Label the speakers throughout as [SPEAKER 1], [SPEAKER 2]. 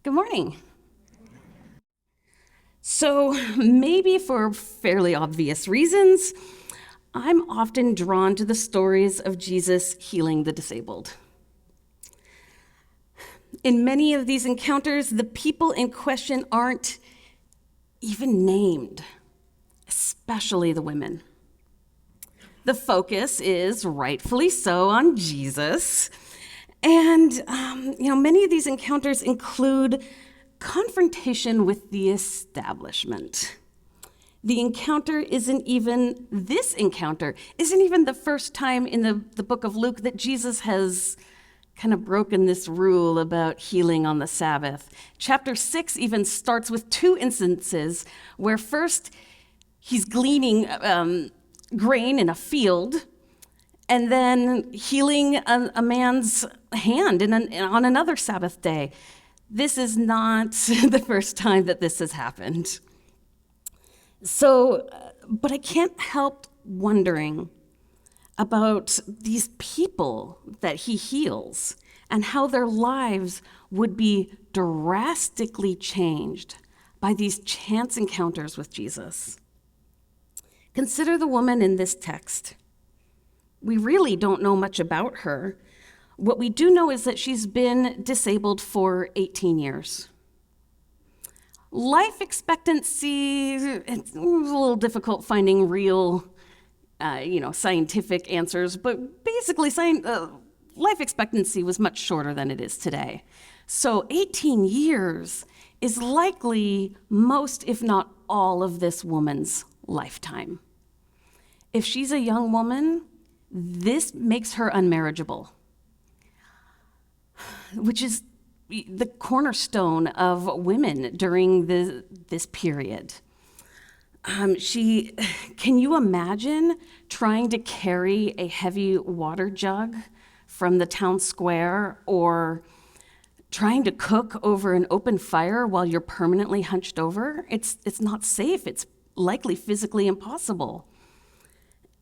[SPEAKER 1] Good morning. So, maybe for fairly obvious reasons, I'm often drawn to the stories of Jesus healing the disabled. In many of these encounters, the people in question aren't even named, especially the women. The focus is, rightfully so, on Jesus. And, many of these encounters include confrontation with the establishment. This encounter isn't even the first time in the book of Luke that Jesus has kind of broken this rule about healing on the Sabbath. Chapter 6 even starts with two instances where first he's gleaning grain in a field, and then healing a man's hand on another Sabbath day. This is not the first time that this has happened. So, but I can't help wondering about these people that he heals and how their lives would be drastically changed by these chance encounters with Jesus. Consider the woman in this text. We really don't know much about her. What we do know is that she's been disabled for 18 years. Life expectancy, it's a little difficult finding real, scientific answers, but basically life expectancy was much shorter than it is today. So 18 years is likely most, if not all, of this woman's lifetime. If she's a young woman, this makes her unmarriageable, which is the cornerstone of women during this period. Can you imagine trying to carry a heavy water jug from the town square, or trying to cook over an open fire while you're permanently hunched over? It's not safe. It's likely physically impossible.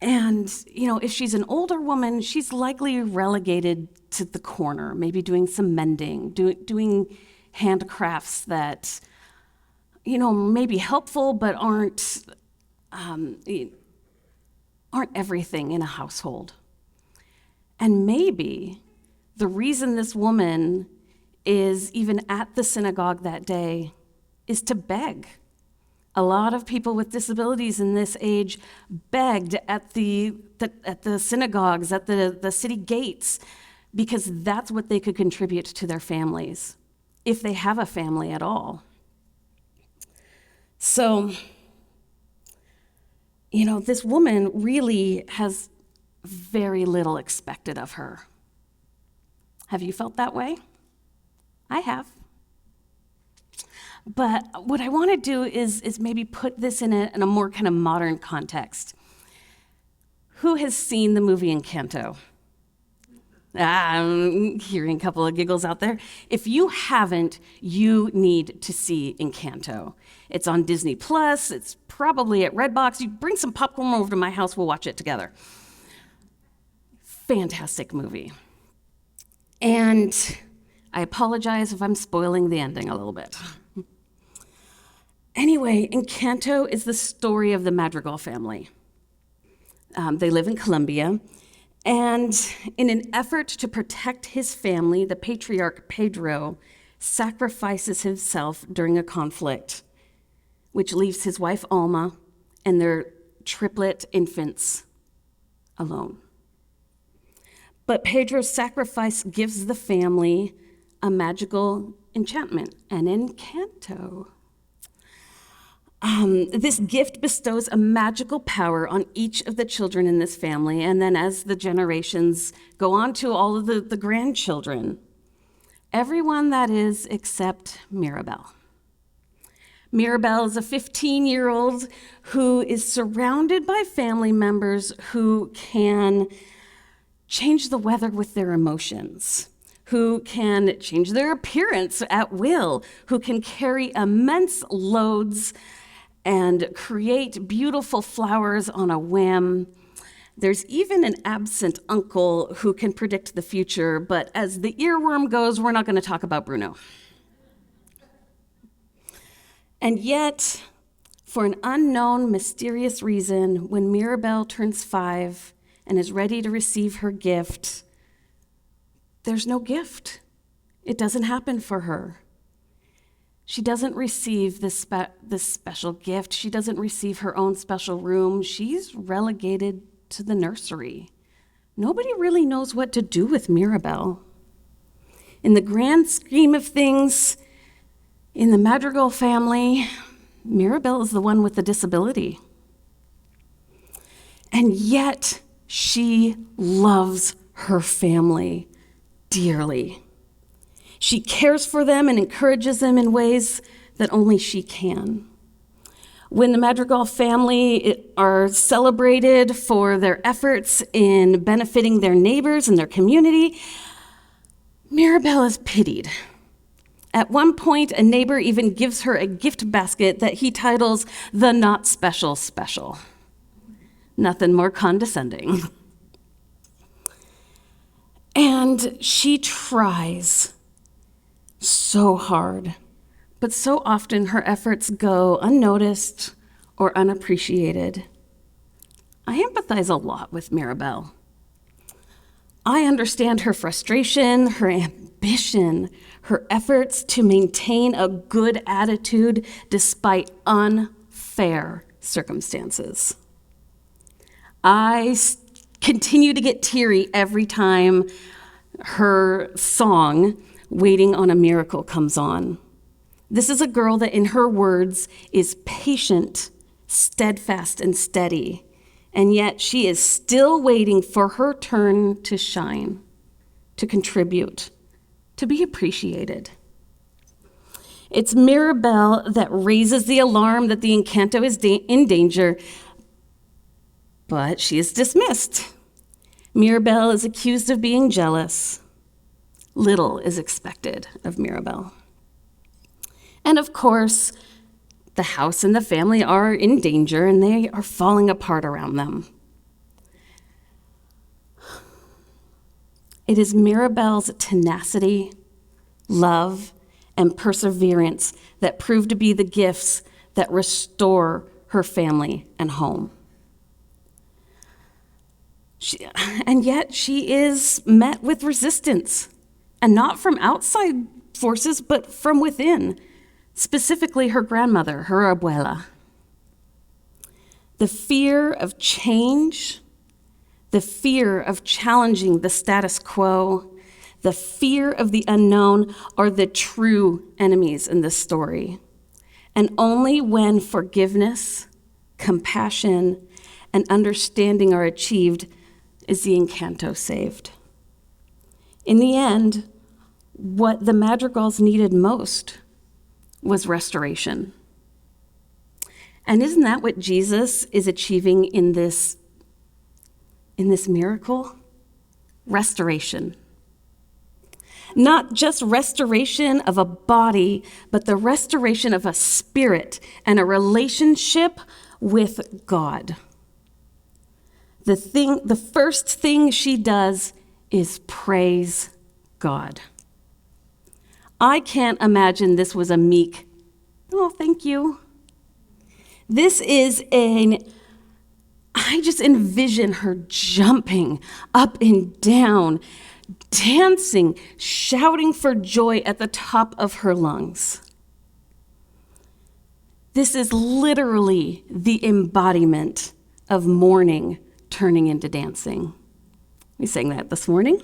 [SPEAKER 1] And, if she's an older woman, she's likely relegated to the corner, maybe doing some mending, doing handcrafts that, may be helpful, but aren't everything in a household. And maybe the reason this woman is even at the synagogue that day is to beg. A lot of people with disabilities in this age begged at the synagogues, at the city gates, because that's what they could contribute to their families, if they have a family at all. So, this woman really has very little expected of her. Have you felt that way? I have. But what I want to do is maybe put this in a more kind of modern context. Who has seen the movie Encanto? I'm hearing a couple of giggles out there. If you haven't, you need to see Encanto. It's on Disney Plus. It's probably at Redbox. You bring some popcorn over to my house, we'll watch it together. Fantastic movie. And I apologize if I'm spoiling the ending a little bit. Anyway, Encanto is the story of the Madrigal family. They live in Colombia, and in an effort to protect his family, the patriarch Pedro sacrifices himself during a conflict, which leaves his wife Alma and their triplet infants alone. But Pedro's sacrifice gives the family a magical enchantment, an encanto. This gift bestows a magical power on each of the children in this family, and then as the generations go on to all of the grandchildren, everyone that is except Mirabel. Mirabel is a 15-year-old who is surrounded by family members who can change the weather with their emotions, who can change their appearance at will, who can carry immense loads and create beautiful flowers on a whim. There's even an absent uncle who can predict the future, but as the earworm goes, we're not going to talk about Bruno. And yet, for an unknown, mysterious reason, when Mirabel turns 5 and is ready to receive her gift, there's no gift. It doesn't happen for her. She doesn't receive this special gift. She doesn't receive her own special room. She's relegated to the nursery. Nobody really knows what to do with Mirabel. In the grand scheme of things, in the Madrigal family, Mirabel is the one with the disability. And yet, she loves her family dearly. She cares for them and encourages them in ways that only she can. When the Madrigal family are celebrated for their efforts in benefiting their neighbors and their community, Mirabel is pitied. At one point, a neighbor even gives her a gift basket that he titles the Not Special Special. Nothing more condescending. And she tries so hard, but so often her efforts go unnoticed or unappreciated. I empathize a lot with Mirabel. I understand her frustration, her ambition, her efforts to maintain a good attitude despite unfair circumstances. I continue to get teary every time her song, Waiting on a Miracle, comes on. This is a girl that, in her words, is patient, steadfast, and steady, and yet she is still waiting for her turn to shine, to contribute, to be appreciated. It's Mirabel that raises the alarm that the Encanto is in danger, but she is dismissed. Mirabel is accused of being jealous. Little is expected of Mirabel. And of course, the house and the family are in danger and they are falling apart around them. It is Mirabel's tenacity, love, and perseverance that prove to be the gifts that restore her family and home. And yet she is met with resistance, and not from outside forces, but from within, specifically her grandmother, her abuela. The fear of change, the fear of challenging the status quo, the fear of the unknown are the true enemies in this story. And only when forgiveness, compassion, and understanding are achieved is the Encanto saved. In the end, what the Madrigals needed most was restoration. And isn't that what Jesus is achieving in this miracle? Restoration. Not just restoration of a body, but the restoration of a spirit and a relationship with God. The first thing she does is praise God. I can't imagine this was a meek, oh, thank you. I just envision her jumping up and down, dancing, shouting for joy at the top of her lungs. This is literally the embodiment of mourning turning into dancing. We sang that this morning.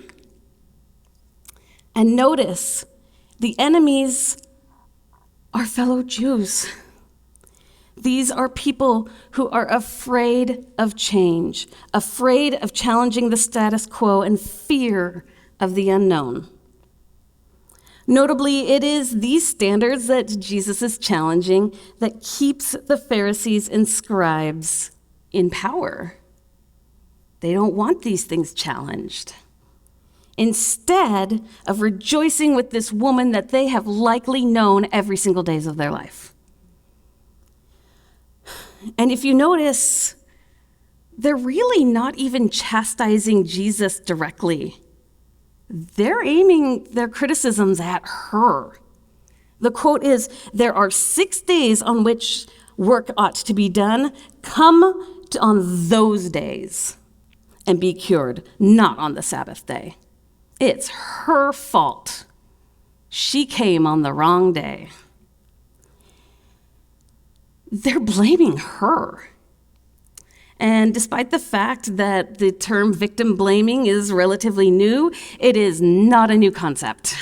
[SPEAKER 1] And notice, the enemies are fellow Jews. These are people who are afraid of change, afraid of challenging the status quo, and fear of the unknown. Notably, it is these standards that Jesus is challenging that keeps the Pharisees and scribes in power. They don't want these things challenged. Instead of rejoicing with this woman that they have likely known every single day of their life. And if you notice, they're really not even chastising Jesus directly. They're aiming their criticisms at her. The quote is, "There are 6 days on which work ought to be done. Come on those days and be cured, not on the Sabbath day." It's her fault. She came on the wrong day. They're blaming her. And despite the fact that the term victim blaming is relatively new, it is not a new concept.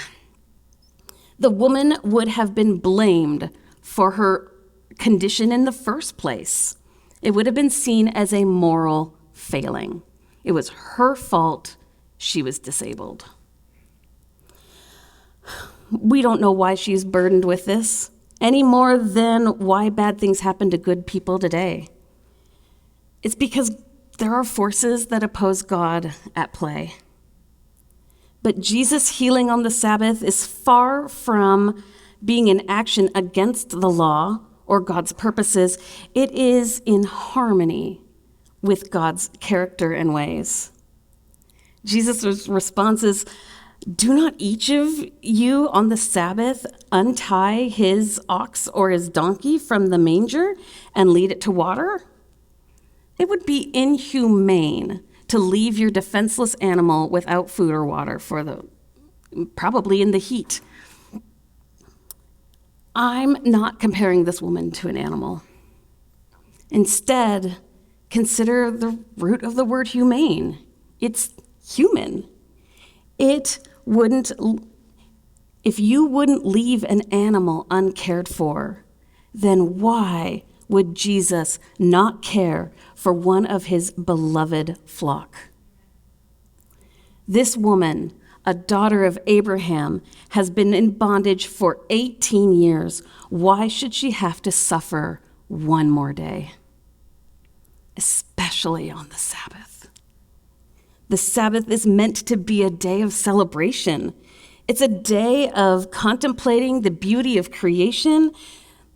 [SPEAKER 1] The woman would have been blamed for her condition in the first place. It would have been seen as a moral failing. It was her fault she was disabled. We don't know why she's burdened with this, any more than why bad things happen to good people today. It's because there are forces that oppose God at play. But Jesus' healing on the Sabbath is far from being an action against the law or God's purposes. It is in harmony with God's character and ways. Jesus' response is, "Do not each of you on the Sabbath untie his ox or his donkey from the manger and lead it to water? It would be inhumane to leave your defenseless animal without food or water probably in the heat." I'm not comparing this woman to an animal. Instead, consider the root of the word humane. It's human. If you wouldn't leave an animal uncared for, then why would Jesus not care for one of his beloved flock? This woman, a daughter of Abraham, has been in bondage for 18 years. Why should she have to suffer one more day? Especially on the Sabbath. The Sabbath is meant to be a day of celebration. It's a day of contemplating the beauty of creation,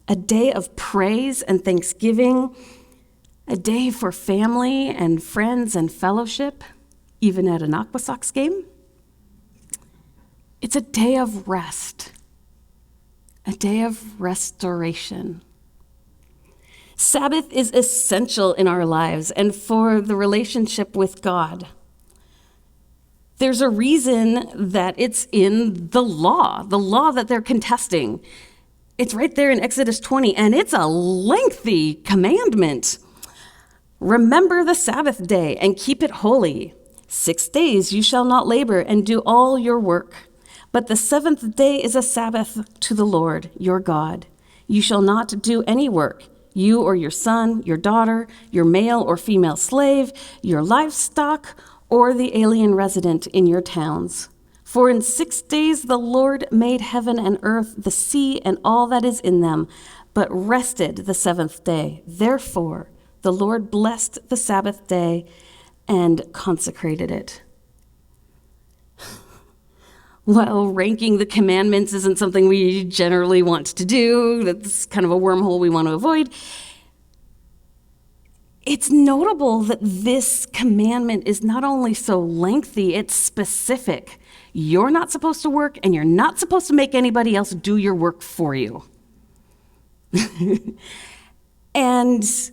[SPEAKER 1] a day of praise and thanksgiving, a day for family and friends and fellowship, even at an Aqua Sox game. It's a day of rest, a day of restoration. Sabbath is essential in our lives and for the relationship with God. There's a reason that it's in the law that they're contesting. It's right there in Exodus 20, and it's a lengthy commandment. "Remember the Sabbath day and keep it holy. 6 days you shall not labor and do all your work. But the 7th day is a Sabbath to the Lord your God. You shall not do any work, you or your son, your daughter, your male or female slave, your livestock, or the alien resident in your towns. For in 6 days the Lord made heaven and earth, the sea, and all that is in them, but rested the 7th day. Therefore, the Lord blessed the Sabbath day and consecrated it." While ranking the commandments isn't something we generally want to do, that's kind of a wormhole we want to avoid, it's notable that this commandment is not only so lengthy, it's specific. You're not supposed to work, and you're not supposed to make anybody else do your work for you. And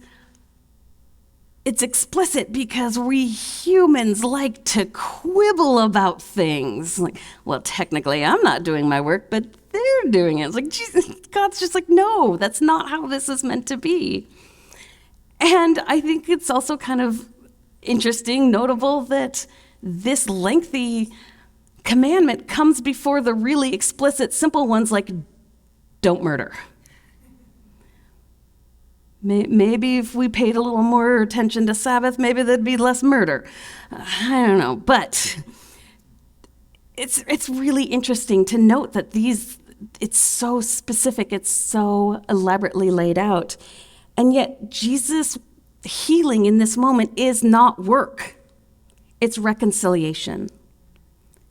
[SPEAKER 1] it's explicit because we humans like to quibble about things. Like, well, technically I'm not doing my work, but they're doing it. It's like, Jesus, God's just like, no, that's not how this is meant to be. And I think it's also kind of interesting, notable, that this lengthy commandment comes before the really explicit, simple ones like don't murder. Maybe if we paid a little more attention to Sabbath, maybe there'd be less murder. I don't know, but it's really interesting to note that it's so specific, it's so elaborately laid out. And yet Jesus' healing in this moment is not work. It's reconciliation.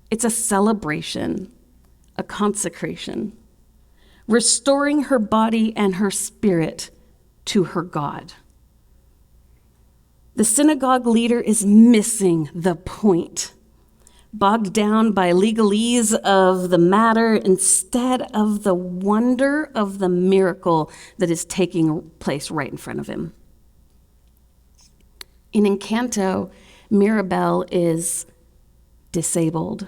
[SPEAKER 1] It's a celebration, a consecration, restoring her body and her spirit to her God. The synagogue leader is missing the point. bogged down by legalese of the matter instead of the wonder of the miracle that is taking place right in front of him. In Encanto, Mirabel is disabled,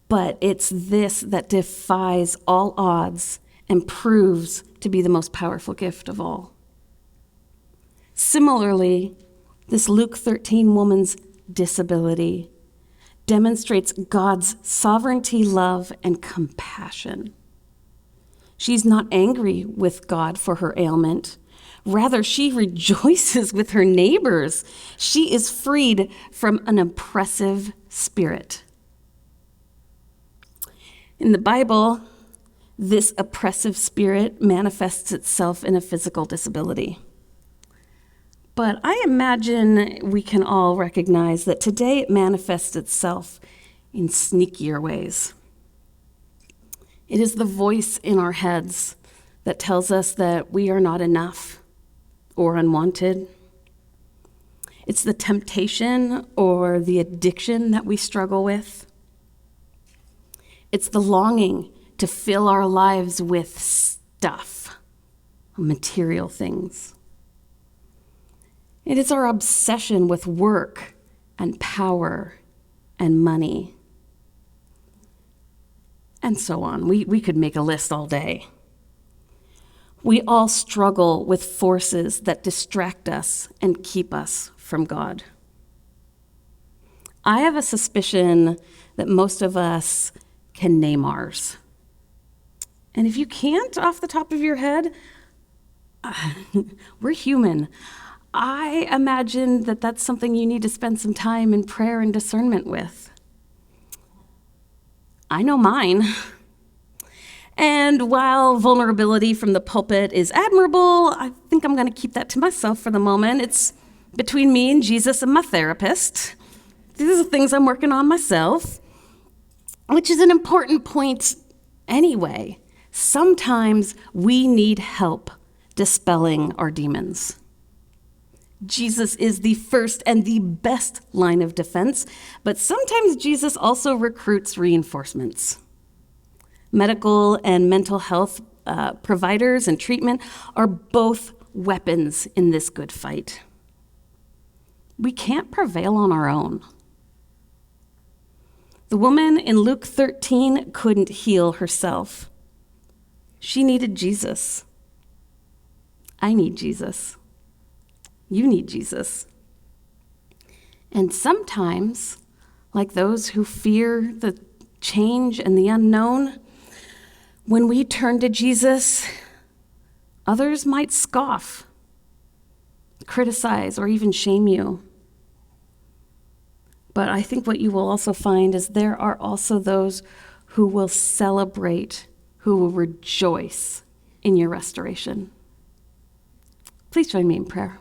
[SPEAKER 1] but it's this that defies all odds and proves to be the most powerful gift of all. Similarly, this Luke 13 woman's disability demonstrates God's sovereignty, love, and compassion. She's not angry with God for her ailment. Rather, she rejoices with her neighbors. She is freed from an oppressive spirit. In the Bible, this oppressive spirit manifests itself in a physical disability. But I imagine we can all recognize that today it manifests itself in sneakier ways. It is the voice in our heads that tells us that we are not enough or unwanted. It's the temptation or the addiction that we struggle with. It's the longing to fill our lives with stuff, material things. It is our obsession with work and power and money, and so on. We could make a list all day. We all struggle with forces that distract us and keep us from God. I have a suspicion that most of us can name ours. And if you can't off the top of your head, we're human. I imagine that that's something you need to spend some time in prayer and discernment with. I know mine. And while vulnerability from the pulpit is admirable, I think I'm going to keep that to myself for the moment. It's between me and Jesus and my therapist. These are things I'm working on myself, which is an important point anyway. Sometimes we need help dispelling our demons. Jesus is the first and the best line of defense, but sometimes Jesus also recruits reinforcements. Medical and mental health providers and treatment are both weapons in this good fight. We can't prevail on our own. The woman in Luke 13 couldn't heal herself. She needed Jesus. I need Jesus. You need Jesus. And sometimes, like those who fear the change and the unknown, when we turn to Jesus, others might scoff, criticize, or even shame you. But I think what you will also find is there are also those who will celebrate, who will rejoice in your restoration. Please join me in prayer.